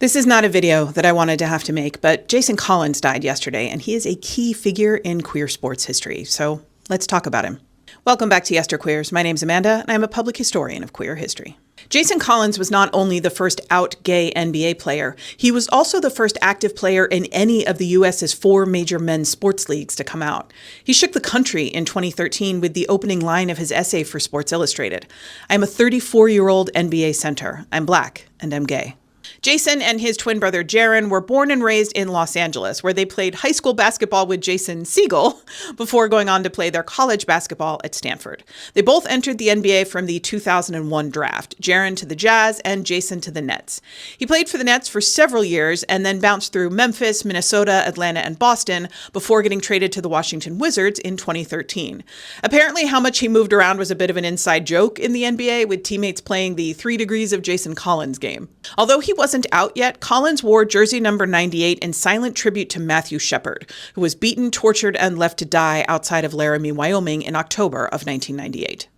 This is not a video that I wanted to have to make, but Jason Collins died yesterday, and he is a key figure in queer sports history, so let's talk about him. Welcome back to Yesterqueers. My name's Amanda, and I'm a public historian of queer history. Jason Collins was not only the first out gay NBA player, he was also the first active player in any of the U.S.'s 4 major men's sports leagues to come out. He shook the country in 2013 with the opening line of his essay for Sports Illustrated. I'm a 34-year-old NBA center. I'm black, and I'm gay. Jason and his twin brother Jaron were born and raised in Los Angeles, where they played high school basketball with Jason Segel before going on to play their college basketball at Stanford. They both entered the NBA from the 2001 draft, Jaron to the Jazz and Jason to the Nets. He played for the Nets for several years and then bounced through Memphis, Minnesota, Atlanta, and Boston before getting traded to the Washington Wizards in 2013. Apparently, how much he moved around was a bit of an inside joke in the NBA, with teammates playing the 3 degrees of Jason Collins game. Although he wasn't out yet, Collins wore jersey number 98 in silent tribute to Matthew Shepard, who was beaten, tortured, and left to die outside of Laramie, Wyoming in October of 1998.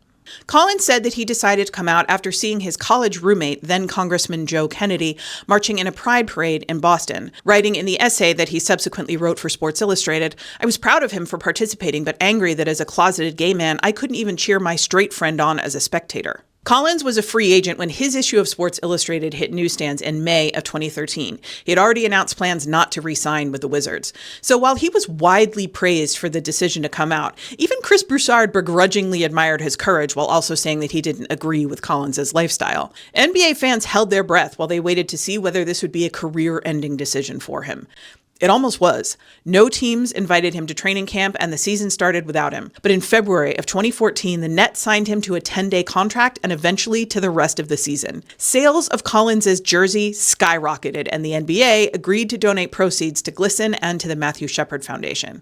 Collins said that he decided to come out after seeing his college roommate, then Congressman Joe Kennedy, marching in a pride parade in Boston. Writing in the essay that he subsequently wrote for Sports Illustrated, I was proud of him for participating, but angry that as a closeted gay man, I couldn't even cheer my straight friend on as a spectator. Collins was a free agent when his issue of Sports Illustrated hit newsstands in May of 2013. He had already announced plans not to re-sign with the Wizards. So while he was widely praised for the decision to come out, even Chris Broussard begrudgingly admired his courage while also saying that he didn't agree with Collins' lifestyle. NBA fans held their breath while they waited to see whether this would be a career-ending decision for him. It almost was. No teams invited him to training camp, and the season started without him. But in February of 2014, the Nets signed him to a 10-day contract and eventually to the rest of the season. Sales of Collins' jersey skyrocketed, and the NBA agreed to donate proceeds to GLSEN and to the Matthew Shepard Foundation.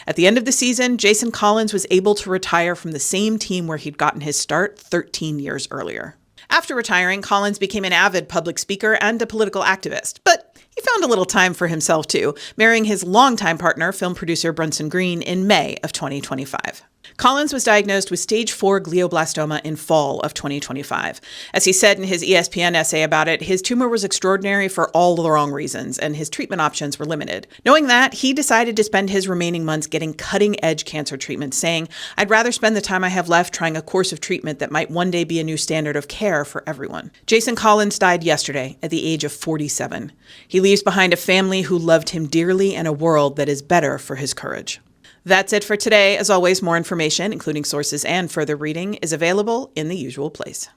At the end of the season, Jason Collins was able to retire from the same team where he'd gotten his start 13 years earlier. After retiring, Collins became an avid public speaker and a political activist, but he found a little time for himself too, marrying his longtime partner, film producer Brunson Green, in May of 2025. Collins was diagnosed with stage 4 glioblastoma in fall of 2025. As he said in his ESPN essay about it, his tumor was extraordinary for all the wrong reasons, and his treatment options were limited. Knowing that, he decided to spend his remaining months getting cutting-edge cancer treatment, saying, "I'd rather spend the time I have left trying a course of treatment that might one day be a new standard of care for everyone." Jason Collins died yesterday at the age of 47. He leaves behind a family who loved him dearly and a world that is better for his courage. That's it for today. As always, more information, including sources and further reading, is available in the usual place.